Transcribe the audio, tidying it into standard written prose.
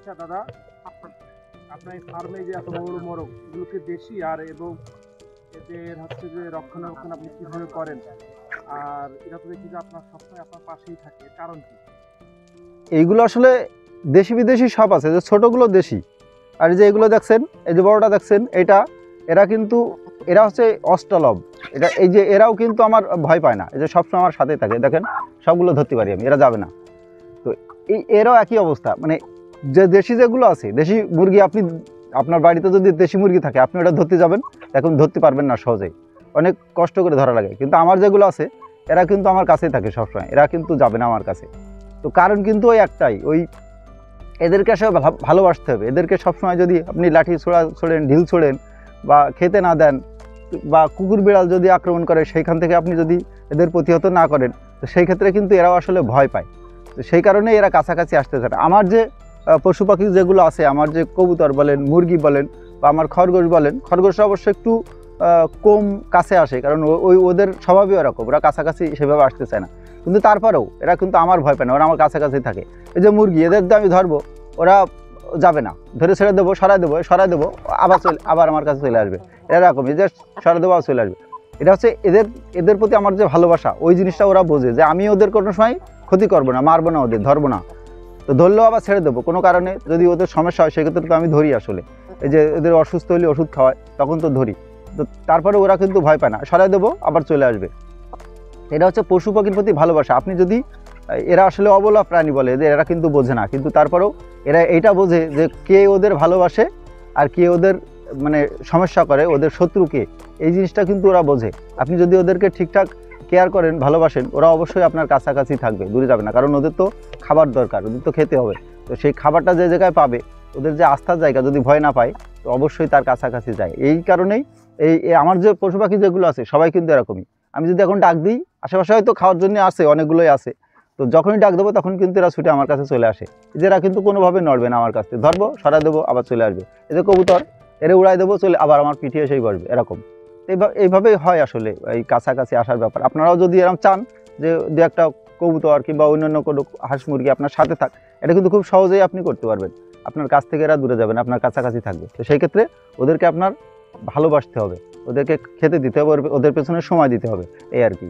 আচ্ছা দাদা, আপনার এই ফার্মে যে এত বড় বড় মোরগ, এগুলোকে দেশি আর এবং এদের হচ্ছে যে রক্ষণাবেক্ষণ আপনি কিভাবে করেন? আর এটা তো দেখি যে আপনার সবসময় আপনার পাশেই থাকে, এর কারণ কি? এইগুলো আসলে দেশি বিদেশি সব আছে, যে ছোটোগুলো দেশি, আর এই যে এগুলো দেখছেন, এই যে বড়টা দেখছেন, এরা কিন্তু এরা হচ্ছে অস্ট্রালব। এটা এই যে এরাও কিন্তু আমার ভয় পায় না, এই যে সবসময় আমার সাথে থাকে, দেখেন সবগুলো ধরতে পারি আমি, এরা যাবে না। তো এরাও একই অবস্থা, মানে যে দেশি যেগুলো আছে, দেশি মুরগি, আপনি আপনার বাড়িতে যদি দেশি মুরগি থাকে আপনি ওটা ধরতে যাবেন, এখন ধরতে পারবেন না সহজেই, অনেক কষ্ট করে ধরা লাগে। কিন্তু আমার যেগুলো আছে এরা কিন্তু আমার কাছেই থাকে সবসময়, এরা কিন্তু যাবে না আমার কাছে। তো কারণ কিন্তু ওই একটাই, ওই এদেরকে আসলে ভালোবাসতে হবে। এদেরকে সবসময় যদি আপনি লাঠি ছোড়েন, ঢিল ছোড়েন, বা খেতে না দেন, বা কুকুর বিড়াল যদি আক্রমণ করে সেইখান থেকে আপনি যদি এদের প্রতিহত না করেন, তো সেই ক্ষেত্রে কিন্তু এরাও আসলে ভয় পায়। তো সেই কারণে এরা কাছাকাছি আসতে চায় না। আমার যে পশু পাখি যেগুলো আছে, আমার যে কবুতর বলেন, মুরগি বলেন, বা আমার খরগোশ বলেন, খরগোশরা অবশ্য একটু কম কাছে আসে, কারণ ওদের স্বভাবই ওরকম, ওরা কাছাকাছি সেভাবে আসতে চায় না। কিন্তু তারপরেও এরা কিন্তু আমার ভয় পায় না, ওরা আমার কাছাকাছি থাকে। এই যে মুরগি, এদের তো আমি ধরবো, ওরা যাবে না, ধরে ছেড়ে দেবো, সরাই দেবো, আবার আমার কাছে চলে আসবে। এরকম এই যে সরাই দেবো, আবার চলে আসবে। এটা হচ্ছে এদের প্রতি আমার যে ভালোবাসা, ওই জিনিসটা ওরা বোঝে, যে আমি ওদের কোনো সময় ক্ষতি করবো না, মারবো না, ওদের ধরবো না। তো ধরলেও আবার ছেড়ে দেবো, কোনো কারণে যদি ওদের সমস্যা হয় সেক্ষেত্রে তো আমি ধরি আসলে। এই যে এদের অসুস্থ হলে ওষুধ খাওয়ায়, তখন তো ধরি। তো তারপরে ওরা কিন্তু ভয় পায় না, সরাই দেবো, আবার চলে আসবে। এটা হচ্ছে পশু পাখির প্রতি ভালোবাসা। আপনি যদি, এরা আসলে অবলা প্রাণী বলে, যে এরা কিন্তু বোঝে না, কিন্তু তারপরেও এরা এইটা বোঝে যে কে ওদের ভালোবাসে আর কে ওদের মানে সমস্যা করে, ওদের শত্রুকে, এই জিনিসটা কিন্তু ওরা বোঝে। আপনি যদি ওদেরকে ঠিকঠাক কেয়ার করেন, ভালোবাসেন, ওরা অবশ্যই আপনার কাছাকাছি থাকবে, দূরে যাবে না। কারণ ওদের তো খাবার দরকার, ওদের তো খেতে হবে। তো সেই খাবারটা যে জায়গায় পাবে, ওদের যে আস্থার জায়গা, যদি ভয় না পায়, তো অবশ্যই তার কাছাকাছি যায়। এই কারণেই আমার যে পশু পাখি যেগুলো আছে সবাই কিন্তু এরকমই। আমি যদি এখন ডাক দিই, আশেপাশে হয়তো খাওয়ার জন্য আসে, অনেকগুলোই আছে, তো যখনই ডাক দেবো তখন কিন্তু এরা ছুটে আমার কাছে চলে আসে। এরা কিন্তু কোনোভাবে নড়বে না আমার কাছে, ধরবো, সরাই দেবো, আবার চলে আসবে। এই যে কবুতর, এরা উড়াই দেবো, চলে আবার আমার পিঠে এসেই বসবে, এরকম। এইভাবেই হয় আসলে এই কাছাকাছি আসার ব্যাপার। আপনারাও যদি এরকম চান যে দু একটা কবুতর কিংবা অন্যান্য কোনো হাঁস মুরগি আপনার সাথে থাক, এটা কিন্তু খুব সহজেই আপনি করতে পারবেন। আপনার কাছ থেকে এরা দূরে যাবে না, আপনার কাছাকাছি থাকবে। তো সেই ক্ষেত্রে ওদেরকে আপনার ভালোবাসতে হবে, ওদেরকে খেতে দিতে হবে, ওদের পেছনে সময় দিতে হবে, এই আর কি।